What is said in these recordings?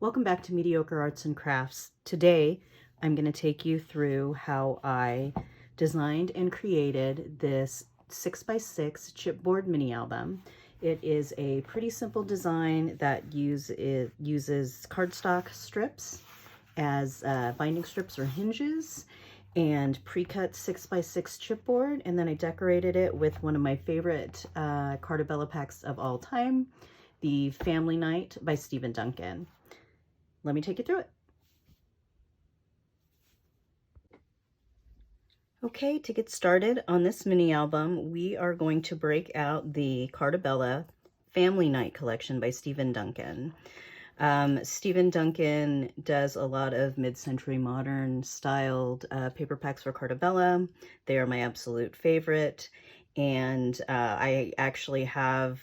Welcome back to Mediocre Arts and Crafts. Today, I'm going to take you through how I designed and created this 6x6 chipboard mini album. It is a pretty simple design that uses cardstock strips as binding strips or hinges and pre-cut 6x6 chipboard, and then I decorated it with one of my favorite Carta packs of all time, the Family Night by Stephen Duncan. Let me take you through it. Okay, to get started on this mini album, we are going to break out the Carta Family Night collection by Stephen Duncan. Stephen Duncan does a lot of mid-century modern styled paper packs for Carta. They are my absolute favorite, and I actually have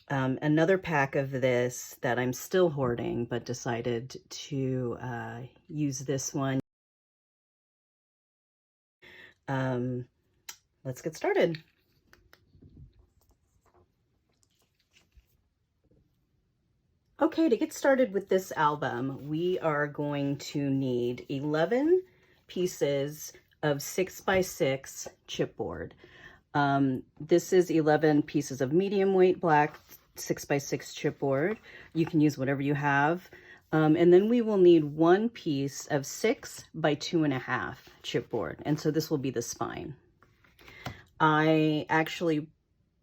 another pack of this that I'm still hoarding, but decided to use this one. Let's get started. Okay, to get started with this album, we are going to need 11 pieces of 6x6 chipboard. This is 11 pieces of medium weight black 6x6 chipboard. You can use whatever you have. And then we will need one piece of 6x2.5 chipboard. And so this will be the spine. I actually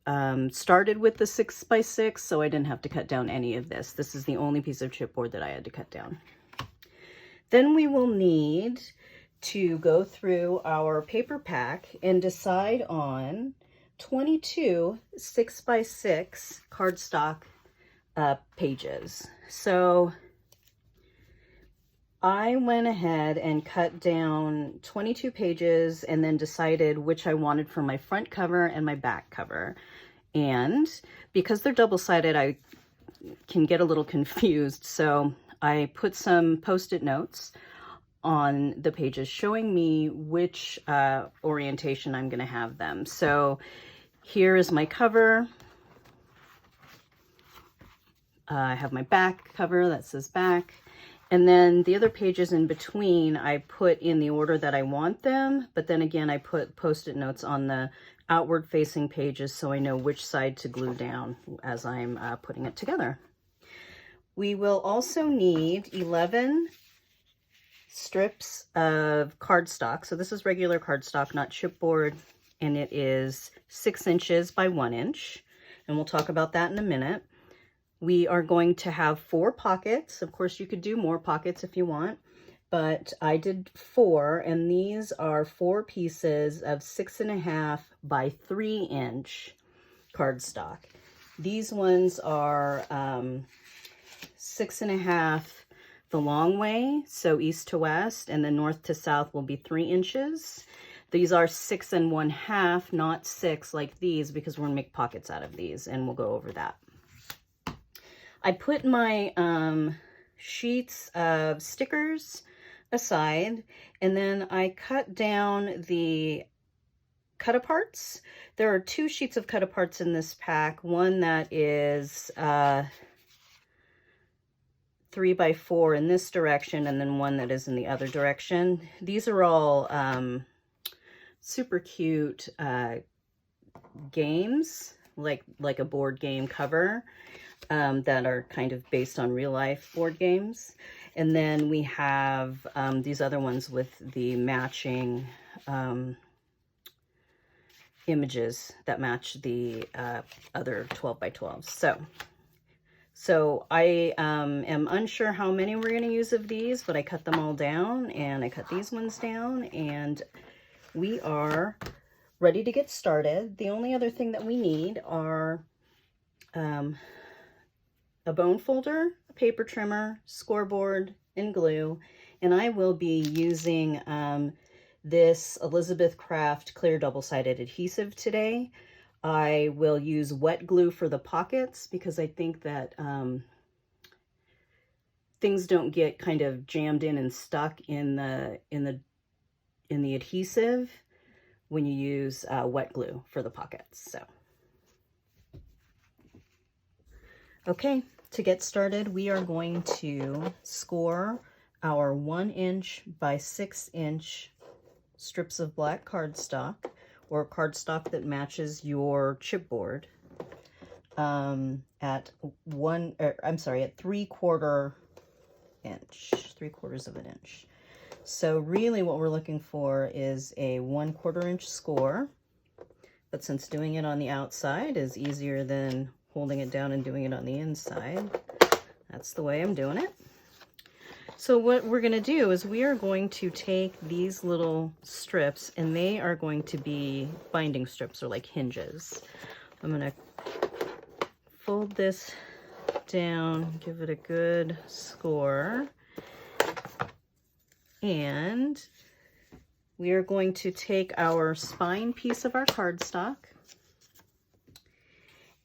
started with the 6x6, so I didn't have to cut down any of this. This is the only piece of chipboard that I had to cut down. Then we will need to go through our paper pack and decide on 22 6x6 cardstock pages. So I went ahead and cut down 22 pages and then decided which I wanted for my front cover and my back cover. And because they're double-sided, I can get a little confused. So I put some Post-it notes on the pages showing me which orientation I'm going to have them. So here is my cover. I have my back cover that says back. And then the other pages in between, I put in the order that I want them. But then again, I put Post-it notes on the outward facing pages so I know which side to glue down as I'm putting it together. We will also need 11 strips of cardstock. So this is regular cardstock, not chipboard, and it is 6 inches by 1 inch. And we'll talk about that in a minute. We are going to have 4 pockets. Of course, you could do more pockets if you want, but I did 4, and these are 4 pieces of 6.5 by 3 inch cardstock. These ones are 6.5 the long way, so east to west, and then north to south will be 3 inches. These are 6 1/2, not 6 like these, because we're gonna make pockets out of these, and we'll go over that. I put my sheets of stickers aside, and then I cut down the cut-aparts. There are 2 sheets of cut-aparts in this pack, one that is 3x4 in this direction, and then one that is in the other direction. These are all super cute games, like a board game cover, that are kind of based on real life board games. And then we have these other ones with the matching images that match the other 12x12s. So I am unsure how many we're going to use of these, but I cut them all down, and I cut these ones down, and we are ready to get started. The only other thing that we need are a bone folder, a paper trimmer, scoreboard, and glue. And I will be using this Elizabeth Craft clear double-sided adhesive today. I will use wet glue for the pockets because I think that things don't get kind of jammed in and stuck in the adhesive when you use wet glue for the pockets. So, okay, To get started, we are going to score our 1" by 6" strips of black cardstock, or cardstock that matches your chipboard, at 3/4 inch, 3/4 of an inch. So really what we're looking for is a 1/4 inch score, but since doing it on the outside is easier than holding it down and doing it on the inside, that's the way I'm doing it. So what we're going to do is we are going to take these little strips, and they are going to be binding strips, or like hinges. I'm going to fold this down, give it a good score, and we are going to take our spine piece of our cardstock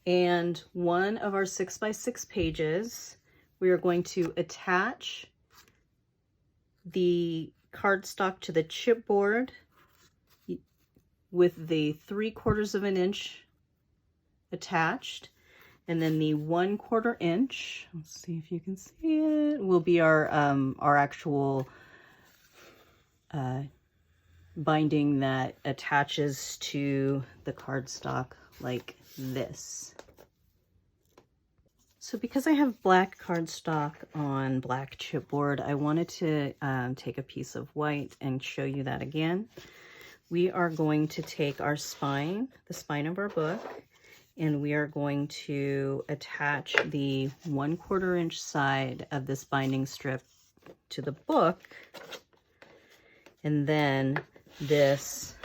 and one of our 6 by 6 pages. We are going to attach the cardstock to the chipboard with the 3/4 of an inch attached, and then the 1/4 inch, let's see if you can see it, will be our actual binding that attaches to the cardstock like this. So because I have black cardstock on black chipboard, I wanted to take a piece of white and show you that again. We are going to take our spine, the spine of our book, and we are going to attach the 1/4 inch side of this binding strip to the book, and then this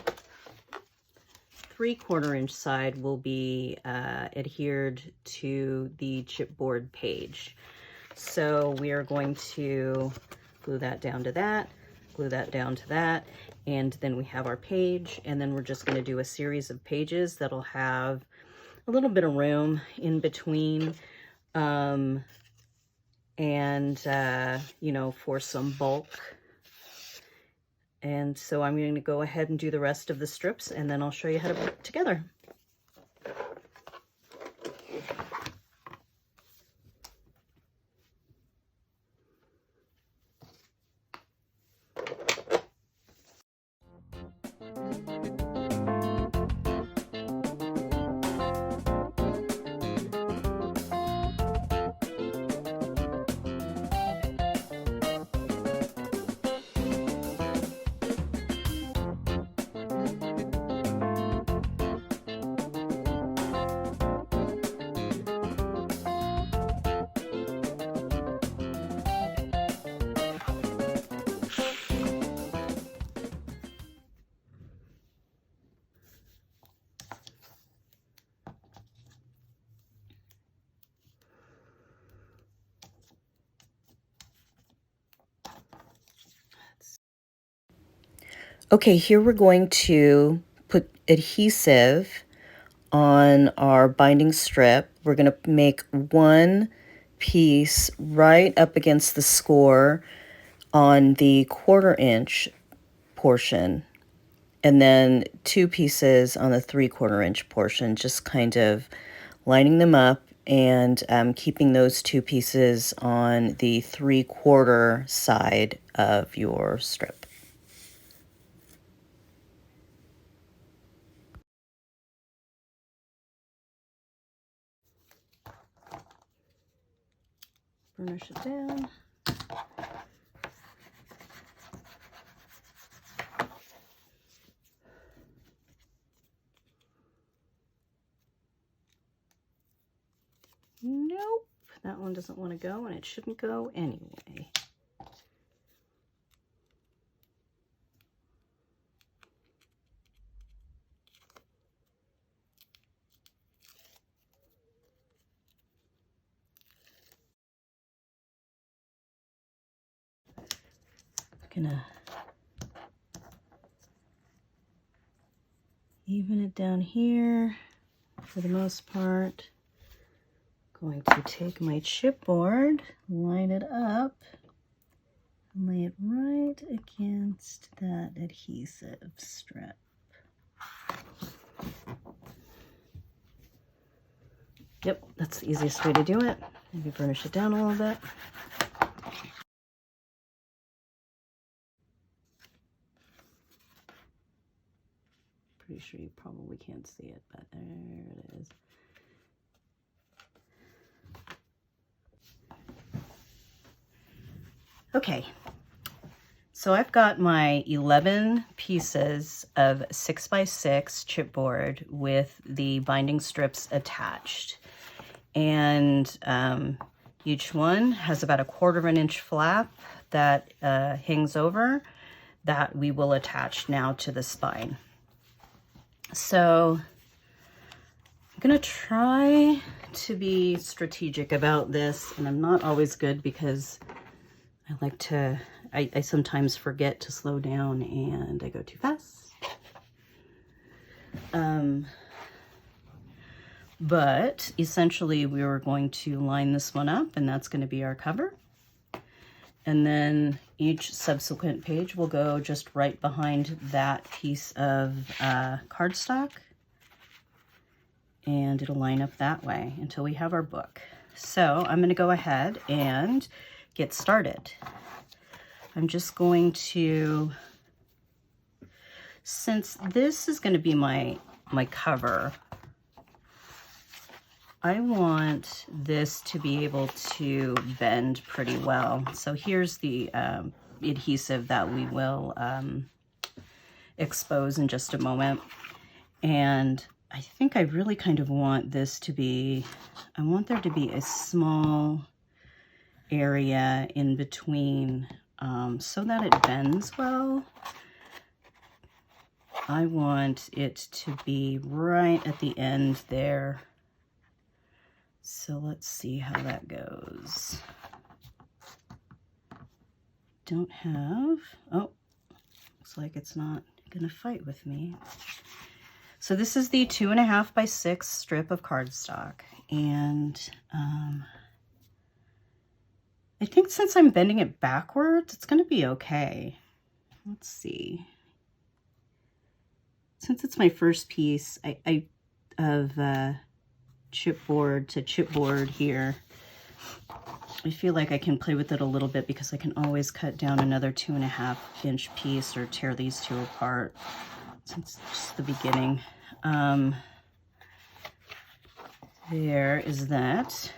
3/4 inch side will be adhered to the chipboard page. So we are going to glue that down to that, glue that down to that, and then we have our page, and then we're just going to do a series of pages that'll have a little bit of room in between, you know, for some bulk. And so I'm going to go ahead and do the rest of the strips, and then I'll show you how to put it together. Okay, here we're going to put adhesive on our binding strip. We're going to make one piece right up against the score on the 1/4 inch portion, and then 2 pieces on the 3/4 inch portion, just kind of lining them up and keeping those 2 pieces on the 3/4 side of your strip. Burnish it down. Nope, that one doesn't want to go, and it shouldn't go anyway. Gonna even it down here for the most part. Going to take my chipboard, line it up, and lay it right against that adhesive strip. Yep, that's the easiest way to do it. Maybe burnish it down a little bit. Pretty sure you probably can't see it, but there it is. Okay, so I've got my 11 pieces of 6x6 chipboard with the binding strips attached. And each one has about a 1/4 inch flap that hangs over that we will attach now to the spine. So I'm gonna try to be strategic about this, and I'm not always good because I like to, I sometimes forget to slow down and I go too fast. But essentially we were going to line this one up, and that's going to be our cover. And then each subsequent page will go just right behind that piece of cardstock. And it'll line up that way until we have our book. So I'm going to go ahead and get started. I'm just going to, since this is going to be my cover, I want this to be able to bend pretty well. So here's the adhesive that we will expose in just a moment. And I think I really kind of want this to be, I want there to be a small area in between so that it bends well. I want it to be right at the end there. So let's see how that goes. Don't have, oh, looks like it's not gonna fight with me. So this is the 2.5 by 6 strip of cardstock. And I think since I'm bending it backwards, it's gonna be okay. Let's see. Since it's my first piece, of chipboard to chipboard here, I feel like I can play with it a little bit because I can always cut down another 2.5 inch piece or tear these two apart since it's just the beginning. There is that.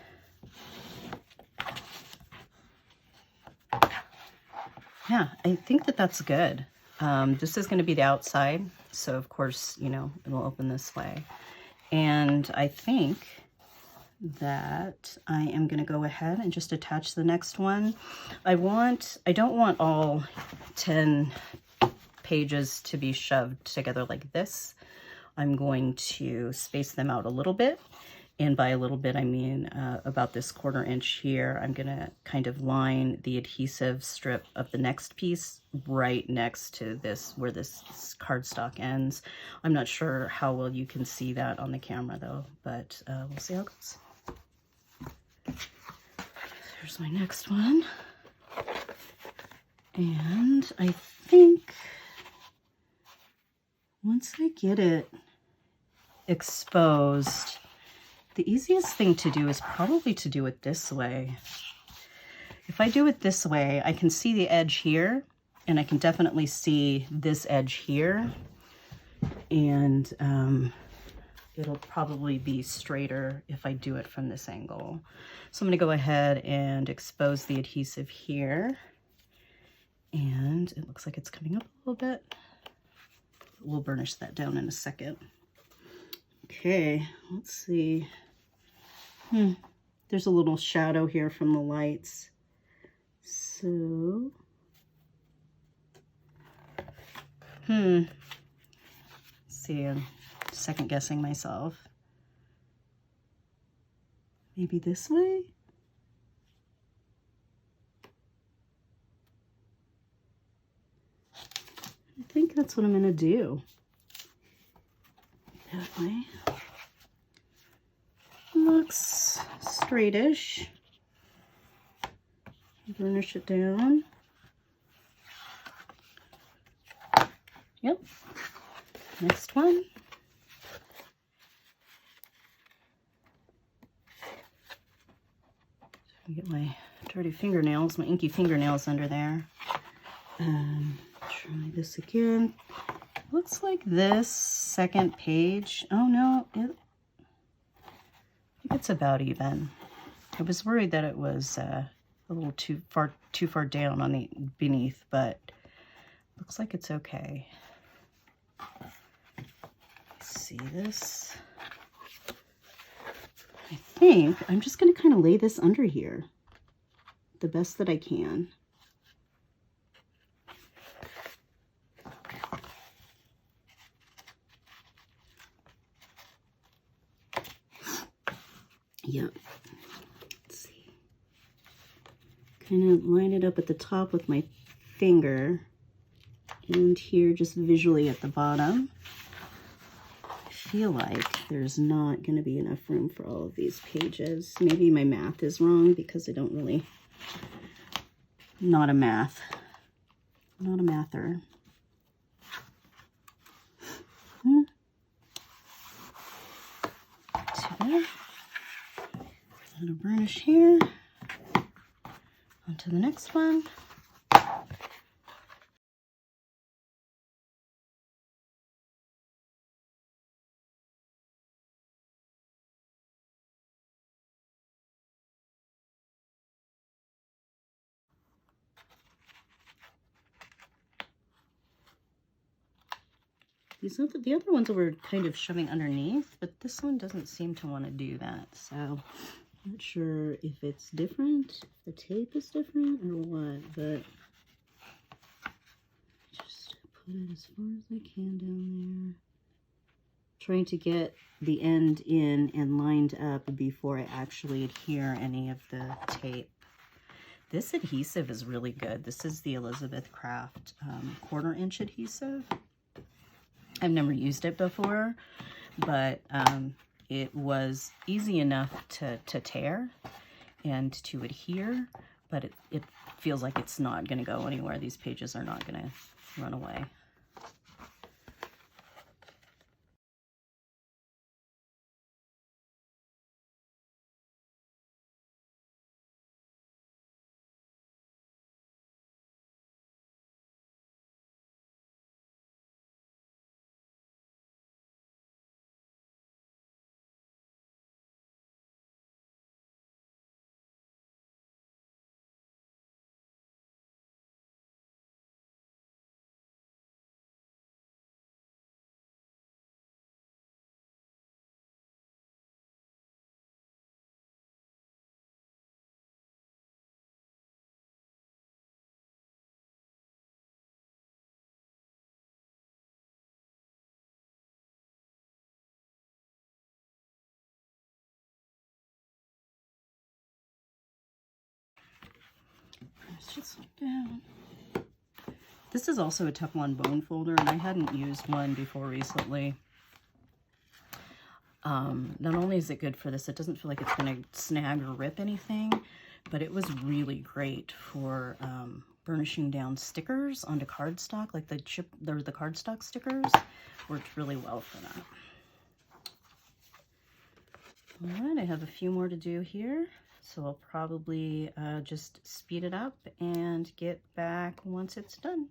Yeah, I think that that's good. This is going to be the outside, so of course, you know, it'll open this way. And I think that I am going to go ahead and just attach the next one. I don't want all 10 pages to be shoved together like this. I'm going to space them out a little bit. And by a little bit, I mean about this 1/4 inch here. I'm going to kind of line the adhesive strip of the next piece right next to this, where this cardstock ends. I'm not sure how well you can see that on the camera though, but we'll see how it goes. There's my next one. And I think once I get it exposed, the easiest thing to do is probably to do it this way. If I do it this way, I can see the edge here, and I can definitely see this edge here, and it'll probably be straighter if I do it from this angle. So I'm going to go ahead and expose the adhesive here, and it looks like it's coming up a little bit. We'll burnish that down in a second. Okay, let's see. There's a little shadow here from the lights. So, let's see, I'm second guessing myself. Maybe this way? I think that's what I'm gonna do. That way. Looks straightish. Burnish it down. Yep. Next one. Get my dirty fingernails, my inky fingernails under there. Try this again. Looks like this second page. Oh no, I think it's about even. I was worried that it was a little too far down on the beneath, but looks like it's okay. See this? I think I'm just going to kind of lay this under here the best that I can. Yep. Let's see. Kind of line it up at the top with my finger and here just visually at the bottom. I feel like there's not going to be enough room for all of these pages. Maybe my math is wrong because I don't really, not a mather. To there. A little burnish here. On to the next one. The other ones were kind of shoving underneath, but this one doesn't seem to want to do that. So I'm not sure if it's different, if the tape is different or what, but just put it as far as I can down there. Trying to get the end in and lined up before I actually adhere any of the tape. This adhesive is really good. This is the Elizabeth Craft 1/4 inch adhesive. I've never used it before, but it was easy enough to tear and to adhere, but it feels like it's not going to go anywhere. These pages are not going to run away. Just down. This is also a Teflon bone folder, and I hadn't used one before recently. Not only is it good for this, it doesn't feel like it's going to snag or rip anything, but it was really great for burnishing down stickers onto cardstock, like the cardstock stickers worked really well for that. All right, I have a few more to do here. So I'll probably just speed it up and get back once it's done.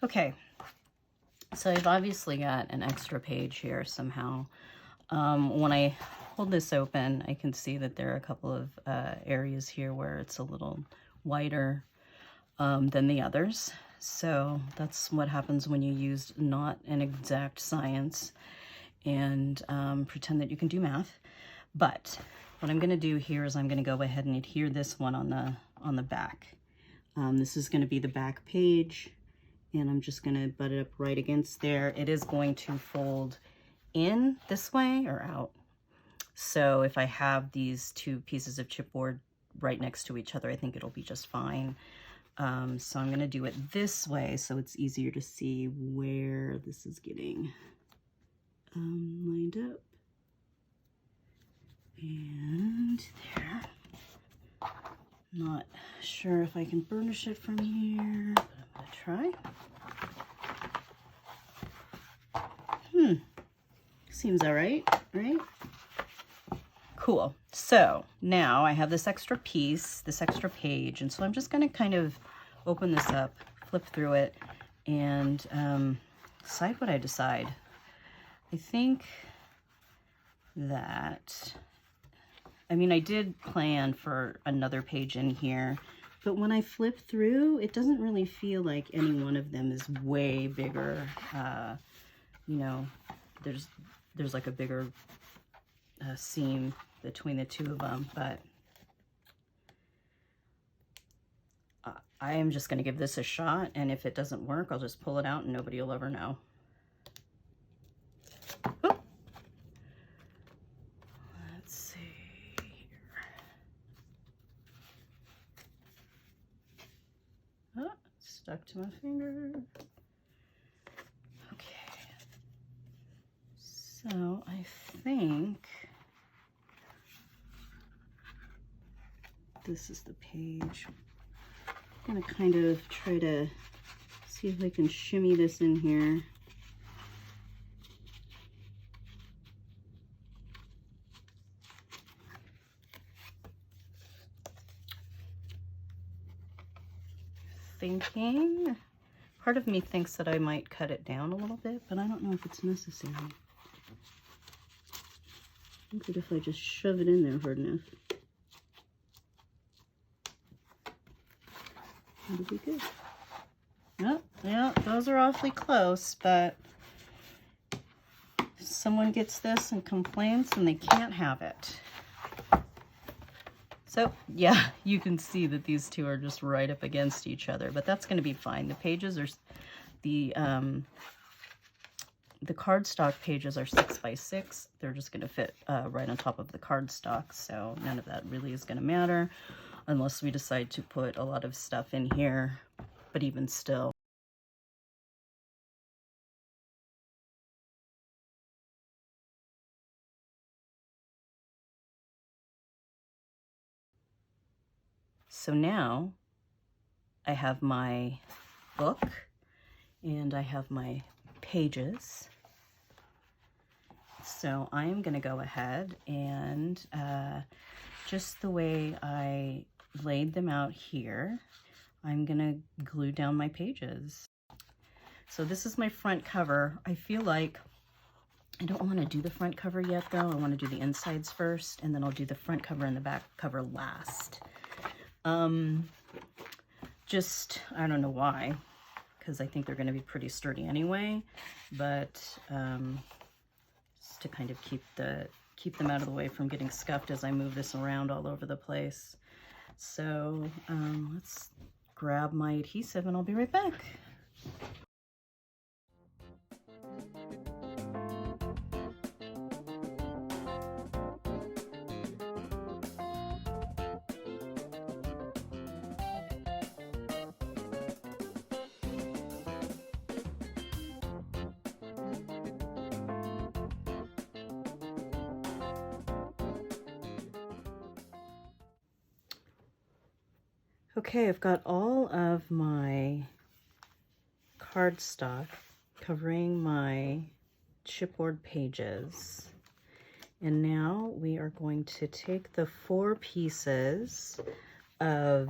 Okay, so I've obviously got an extra page here somehow. When I hold this open, I can see that there are a couple of areas here where it's a little wider than the others. So that's what happens when you use not an exact science and pretend that you can do math. But what I'm going to do here is I'm going to go ahead and adhere this one on the back. This is going to be the back page, and I'm just going to butt it up right against there. It is going to fold in this way or out. So if I have these two pieces of chipboard right next to each other, I think it'll be just fine. So I'm going to do it this way so it's easier to see where this is getting lined up. And there. Not sure if I can burnish it from here, but I'm going to try. Seems all right, right? Cool. So now I have this extra piece, this extra page, and so I'm just going to kind of open this up, flip through it, and decide what I decide. I think that, I mean, I did plan for another page in here, but when I flip through, it doesn't really feel like any one of them is way bigger. You know, there's like a bigger seam between the two of them, but I am just going to give this a shot, and if it doesn't work, I'll just pull it out and nobody will ever know. Oop. Let's see here. Oh, stuck to my finger. Okay. So I think this is the page. I'm going to kind of try to see if I can shimmy this in here. Thinking, part of me thinks that I might cut it down a little bit, but I don't know if it's necessary. I think that if I just shove it in there hard enough, it'll be good. Oh, yeah, those are awfully close, but if someone gets this and complains, then they can't have it. So yeah, you can see that these two are just right up against each other, but that's going to be fine. The pages are, the cardstock pages are 6 by 6. They're just going to fit right on top of the cardstock, so none of that really is going to matter unless we decide to put a lot of stuff in here, but even still. So now I have my book and I have my pages. So I'm going to go ahead and just the way I laid them out here, I'm going to glue down my pages. So this is my front cover. I feel like I don't want to do the front cover yet though. I want to do the insides first, and then I'll do the front cover and the back cover last. Just, I don't know why, because I think they're going to be pretty sturdy anyway, but just to kind of keep them out of the way from getting scuffed as I move this around all over the place. So let's grab my adhesive and I'll be right back. Okay, I've got all of my cardstock covering my chipboard pages. And now we are going to take the 4 pieces of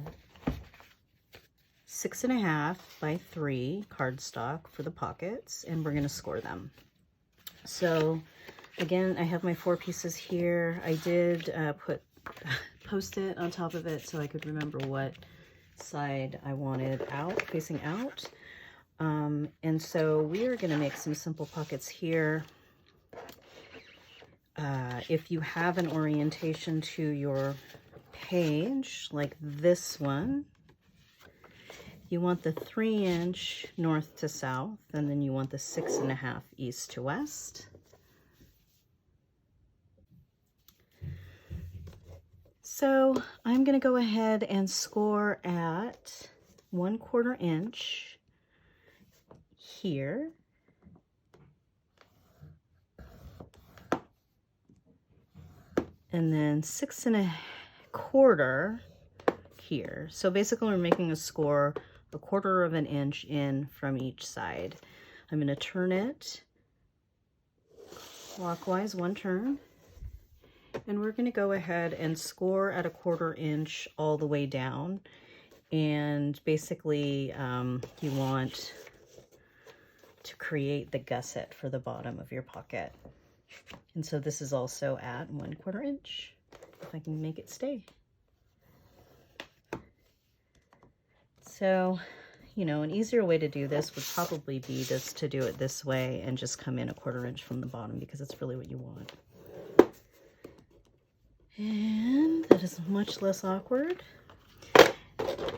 6.5 by 3 cardstock for the pockets, and we're going to score them. So again, I have my 4 pieces here. I did put Post-it on top of it so I could remember what side I wanted out, facing out. And so we are going to make some simple pockets here. If you have an orientation to your page, like this one, you want the 3-inch north to south, and then you want the 6.5 east to west. So I'm going to go ahead and score at 1/4 inch here. And then 6.25 here. So basically we're making a score 1/4 inch in from each side. I'm going to turn it clockwise 1 turn. And we're going to go ahead and score at 1/4 inch all the way down. And basically you want to create the gusset for the bottom of your pocket. And so this is also at 1/4 inch, if I can make it stay. So, you know, an easier way to do this would probably be just to do it this way and just come in 1/4 inch from the bottom, because it's really what you want. And that is much less awkward.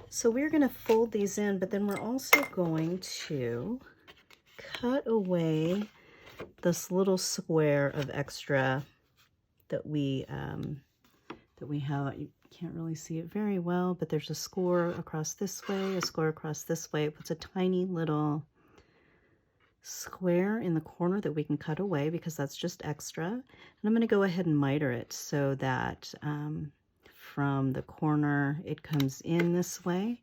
So we're going to fold these in, but then we're also going to cut away this little square of extra that we have. You can't really see it very well, but there's a score across this way, a score across this way. It puts a tiny little square in the corner that we can cut away because that's just extra. And I'm going to go ahead and miter it so that from the corner it comes in this way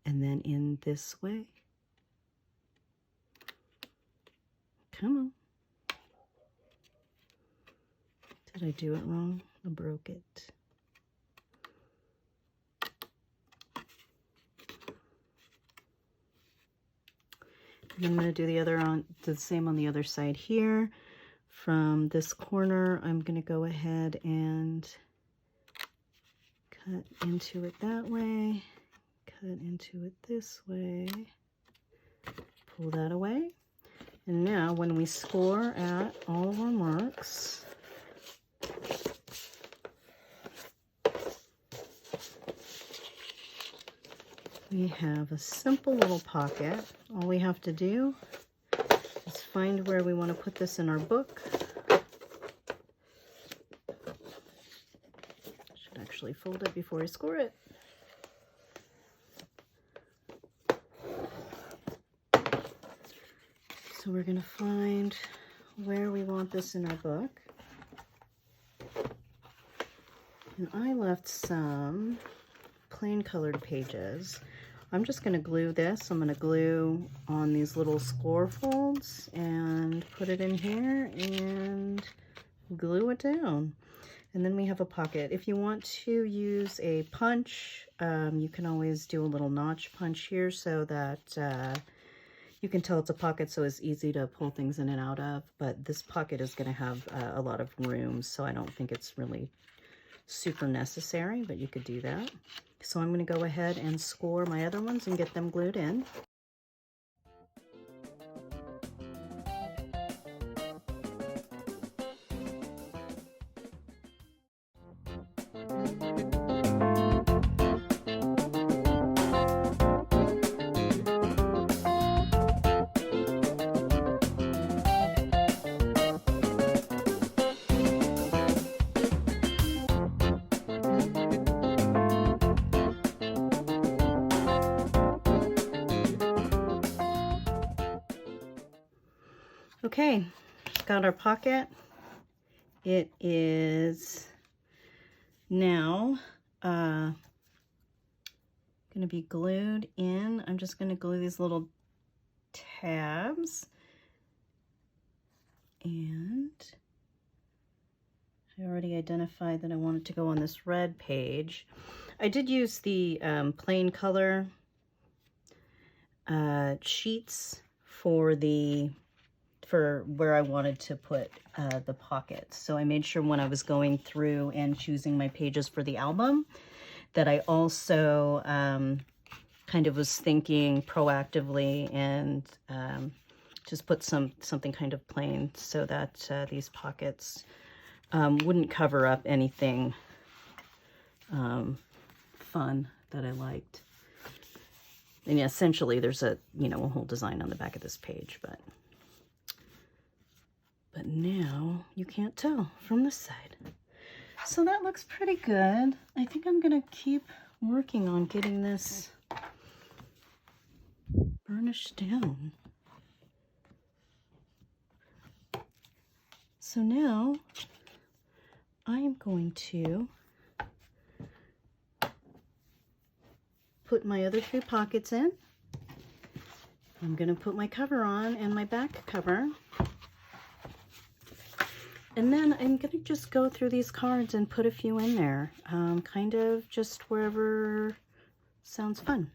and then in this way. Come on. Did I do it wrong? I broke it. And I'm going to do the same on the other side here. From this corner, I'm going to go ahead and cut into it that way, cut into it this way, pull that away. And now when we score at all of our marks, we have a simple little pocket. All we have to do is find where we want to put this in our book. Should actually fold it before I score it. So we're going to find where we want this in our book. And I left some plain colored pages. I'm just going to glue this. I'm going to glue on these little score folds and put it in here and glue it down. And then we have a pocket. If you want to use a punch, you can always do a little notch punch here so that you can tell it's a pocket, so it's easy to pull things in and out of. But this pocket is going to have a lot of room, so I don't think it's really super necessary, but you could do that. So I'm going to go ahead and score my other ones and get them glued in. Okay, got our pocket. It is now going to be glued in. I'm just going to glue these little tabs, and I already identified that I wanted to go on this red page. I did use the plain color sheets for where I wanted to put the pockets. So I made sure when I was going through and choosing my pages for the album that I also kind of was thinking proactively and just put something kind of plain so that these pockets wouldn't cover up anything fun that I liked. And yeah, essentially there's a, you know, a whole design on the back of this page, but now you can't tell from this side. So that looks pretty good. I think I'm gonna keep working on getting this burnished down. So now I am going to put my other 3 pockets in. I'm gonna put my cover on and my back cover. And then I'm gonna just go through these cards and put a few in there, kind of just wherever sounds fun.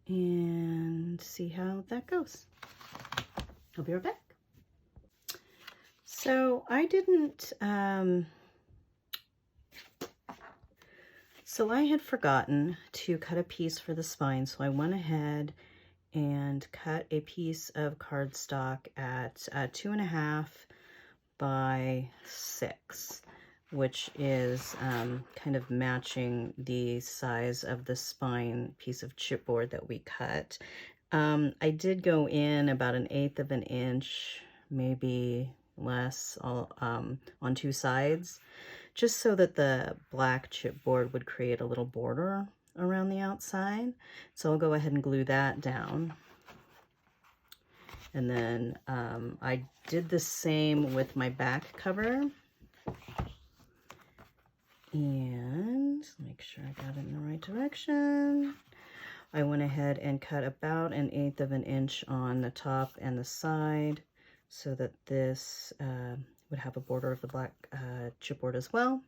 And see how that goes. I'll be right back. So I didn't, so I had forgotten to cut a piece for the spine, so I went ahead and cut a piece of cardstock at 2.5 by 6, which is kind of matching the size of the spine piece of chipboard that we cut. I did go in about 1/8 of an inch, maybe less, on 2 sides, just so that the black chipboard would create a little border around the outside. So I'll go ahead and glue that down. And then I did the same with my back cover. And make sure I got it in the right direction. I went ahead and cut about 1/8 of an inch on the top and the side so that this would have a border of the black chipboard as well.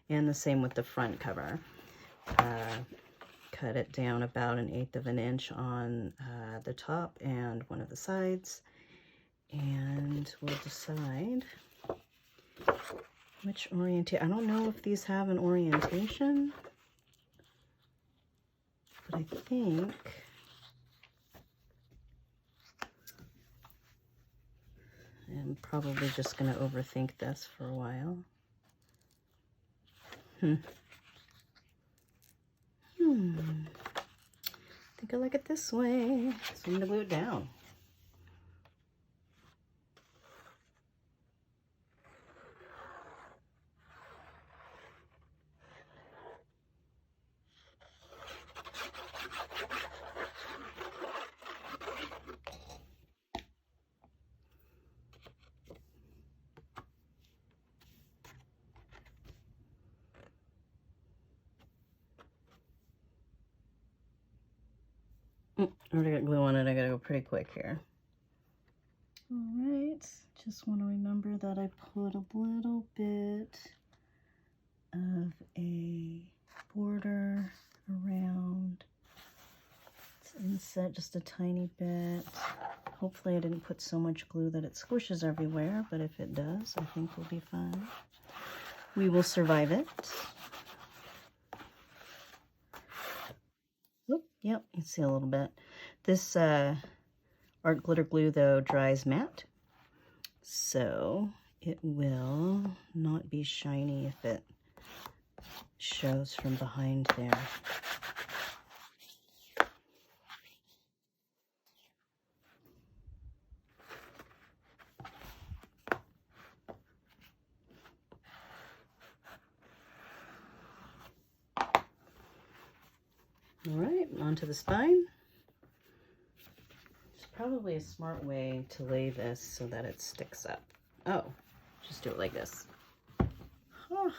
And the same with the front cover. Cut it down about 1/8 of an inch on the top and one of the sides, and we'll decide which orientation. I don't know if these have an orientation, but I think I'm probably just going to overthink this for a while. I think I like it this way, so I'm gonna glue it down. I already got glue on it. I gotta go pretty quick here. All right, just want to remember that I put a little bit of a border around. Let's inset just a tiny bit. Hopefully I didn't put so much glue that it squishes everywhere, but if it does, I think we'll be fine. We will survive it. Oop, yep, you can see a little bit. This art glitter glue, though, dries matte, so it will not be shiny if it shows from behind there. All right, onto the spine. There's probably a smart way to lay this so that it sticks up. Oh, just do it like this. Huh.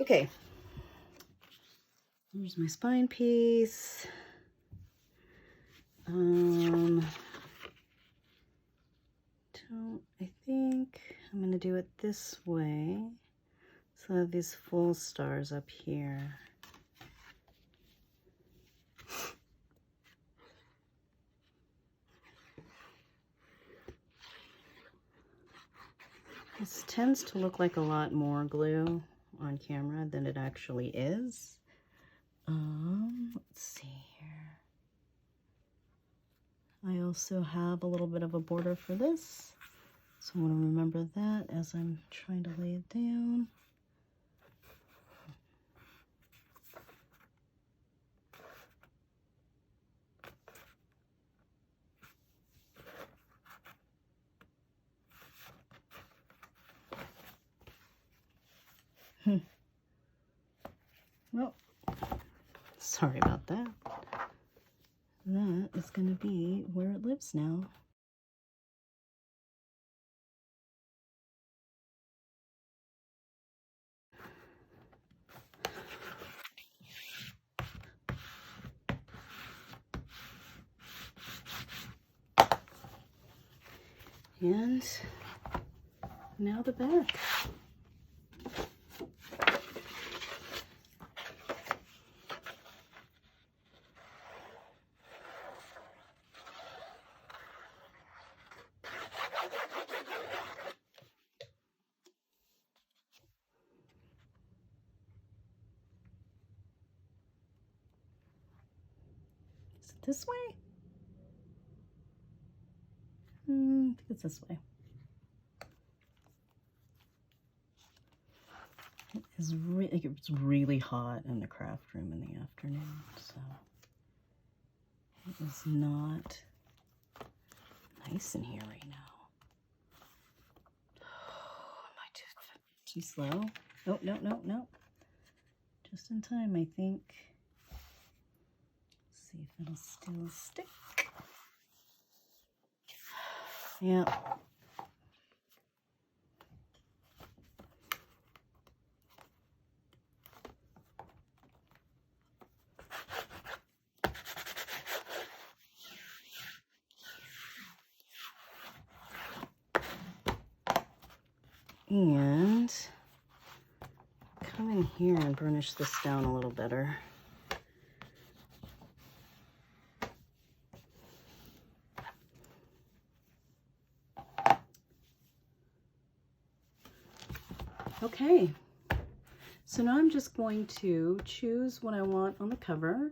Okay, here's my spine piece. I think I'm gonna do it this way. So I have these full stars up here. This tends to look like a lot more glue on camera than it actually is. Let's see here. I also have a little bit of a border for this, so I want to remember that as I'm trying to lay it down. Well, sorry about that. That is going to be where it lives now. And now the back. Is it this way? I think it's this way. It's really hot in the craft room in the afternoon, so it is not nice in here right now. Oh, am I too slow? Oh, no. Just in time, I think. Let's see if it'll still stick. Yeah. And come in here and burnish this down a little better. Okay, so now I'm just going to choose what I want on the cover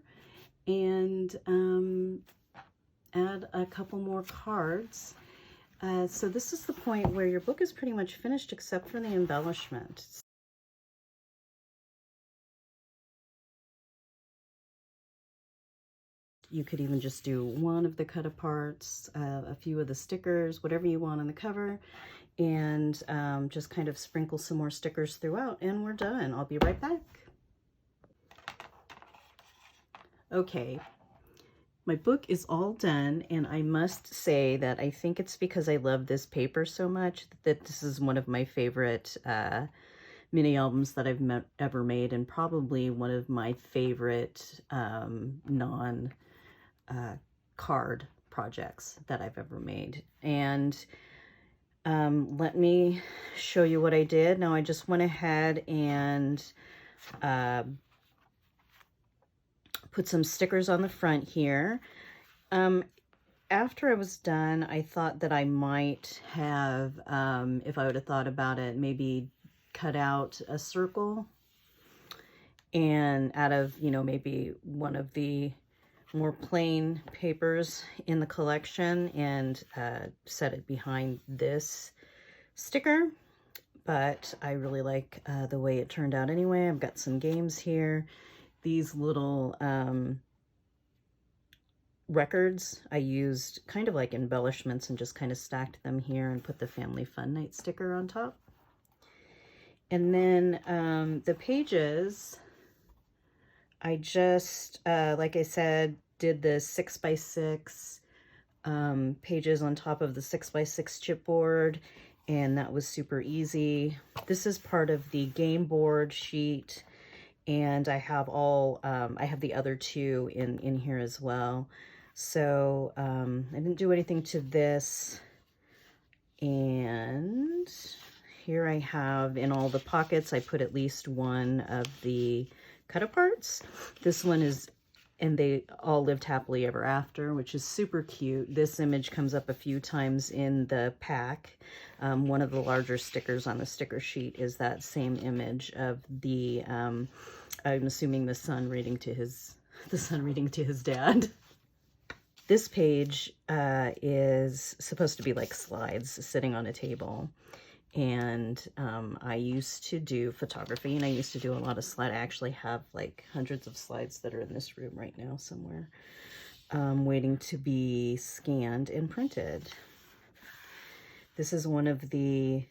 and add a couple more cards. So this is the point where your book is pretty much finished except for the embellishment. You could even just do one of the cut aparts, a few of the stickers, whatever you want on the cover, and just kind of sprinkle some more stickers throughout, and we're done. I'll be right back. Okay, my book is all done, and I must say that I think it's because I love this paper so much that this is one of my favorite mini albums that I've ever made, and probably one of my favorite card projects that I've ever made. And let me show you what I did. Now I just went ahead and put some stickers on the front here. After I was done, I thought that I might have, if I would have thought about it, maybe cut out a circle and out of, you know, maybe one of the more plain papers in the collection and set it behind this sticker. But I really like the way it turned out anyway. I've got some games here. These little records I used kind of like embellishments and just kind of stacked them here and put the Family Fun Night sticker on top. And then the pages, I just, like I said, did the 6x6 pages on top of the 6x6 chipboard, and that was super easy. This is part of the game board sheet, and I have all, I have the other two in here as well. So I didn't do anything to this. And here I have in all the pockets, I put at least one of the cut aparts. This one is and they all lived happily ever after, which is super cute. This image comes up a few times in the pack. One of the larger stickers on the sticker sheet is that same image of the, I'm assuming the son reading to his dad. This page is supposed to be like slides sitting on a table. And I used to do photography, and I used to do a lot of slides. I actually have like hundreds of slides that are in this room right now somewhere, waiting to be scanned and printed. This is one of the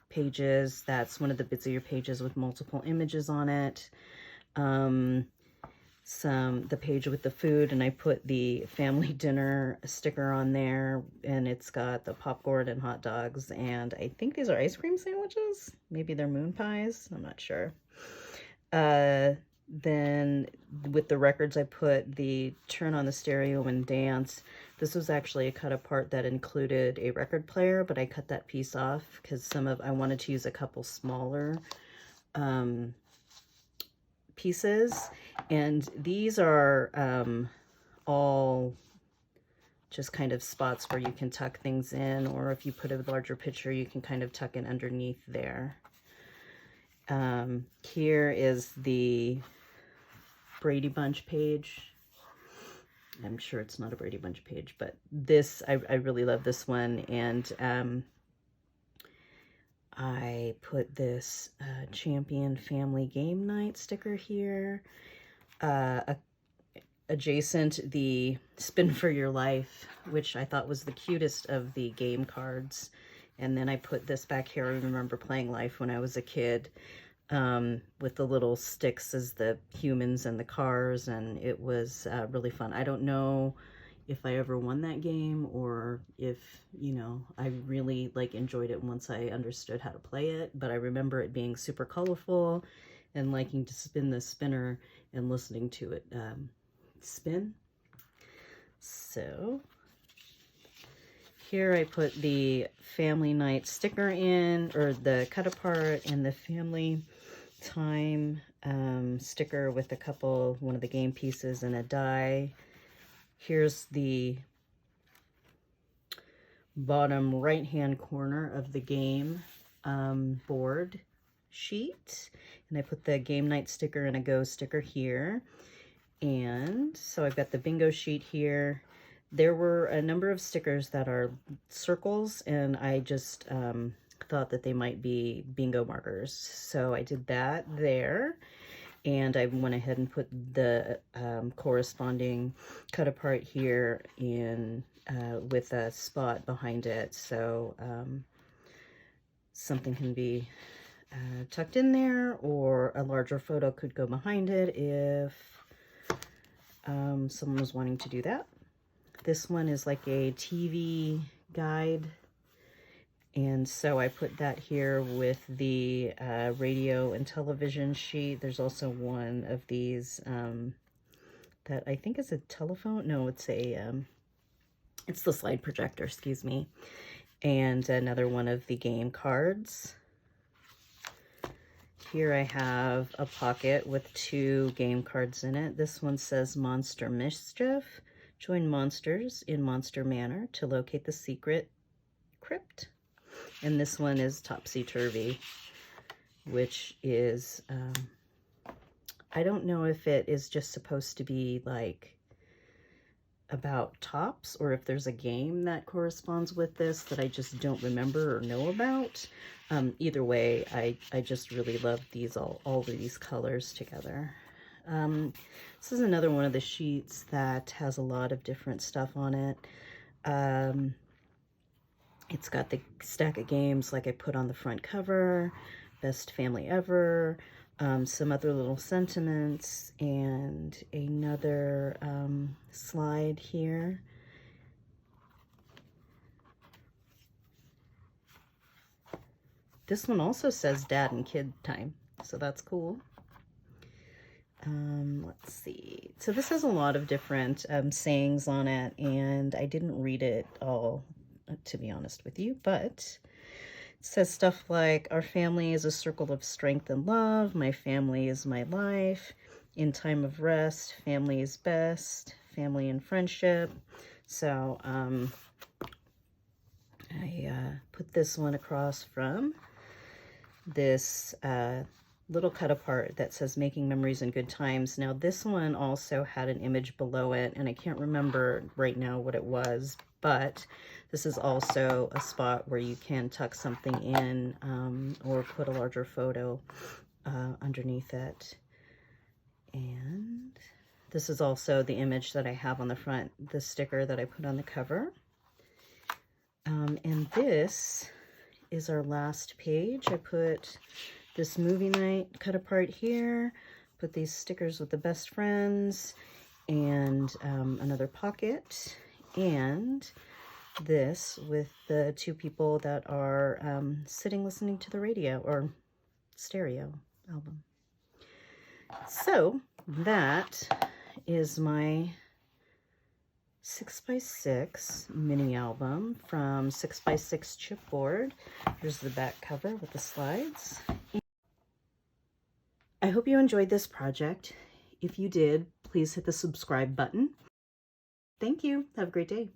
pages. That's one of the busier pages with multiple images on it. The page with the food, and I put the family dinner sticker on there, and it's got the popcorn and hot dogs, and I think these are ice cream sandwiches. Maybe they're moon pies. I'm not sure. Then with the records, I put the turn on the stereo and dance. This was actually a cut apart that included a record player, but I cut that piece off because I wanted to use a couple smaller pieces, and these are all just kind of spots where you can tuck things in, or if you put a larger picture, you can kind of tuck in underneath there. Here is the Brady Bunch page. I'm sure it's not a Brady Bunch page, but this, I really love this one, and I put this Champion Family Game Night sticker here. Adjacent, the Spin for Your Life, which I thought was the cutest of the game cards. And then I put this back here. I remember playing Life when I was a kid, with the little sticks as the humans and the cars, and it was really fun. I don't know if I ever won that game, or if, you know, I really like enjoyed it once I understood how to play it, but I remember it being super colorful and liking to spin the spinner and listening to it spin. So here I put the family night sticker in, or the cut apart, and the family time sticker with one of the game pieces and a die. Here's the bottom right-hand corner of the game board sheet. And I put the game night sticker and a go sticker here. And so I've got the bingo sheet here. There were a number of stickers that are circles, and I just thought that they might be bingo markers. So I did that there. And I went ahead and put the corresponding cut apart here in with a spot behind it, so something can be tucked in there, or a larger photo could go behind it if someone was wanting to do that. This one is like a TV guide, and so I put that here with the radio and television sheet. There's also one of these that I think is a telephone. No, it's it's the slide projector, excuse me. And another one of the game cards. Here I have a pocket with 2 game cards in it. This one says Monster Mischief. Join monsters in Monster Manor to locate the secret crypt. And this one is Topsy-Turvy, which is, I don't know if it is just supposed to be like about tops, or if there's a game that corresponds with this that I just don't remember or know about. Either way, I just really love these, all of these colors together. This is another one of the sheets that has a lot of different stuff on it. It's got the stack of games like I put on the front cover, best family ever, some other little sentiments, and another slide here. This one also says dad and kid time, so that's cool. Let's see. So this has a lot of different sayings on it, and I didn't read it all, to be honest with you, but it says stuff like, our family is a circle of strength and love. My family is my life. in time of rest, family is best, family and friendship. So I put this one across from this little cut apart that says making memories and good times. Now this one also had an image below it, and I can't remember right now what it was, but this is also a spot where you can tuck something in or put a larger photo underneath it. And this is also the image that I have on the front, the sticker that I put on the cover. And this is our last page. I put this movie night cut apart here, put these stickers with the best friends, and another pocket, and this with the two people that are sitting listening to the radio or stereo album. So that is my 6x6 mini album from 6x6 Chipboard. Here's the back cover with the slides. I hope you enjoyed this project. If you did, please hit the subscribe button. Thank you. Have a great day.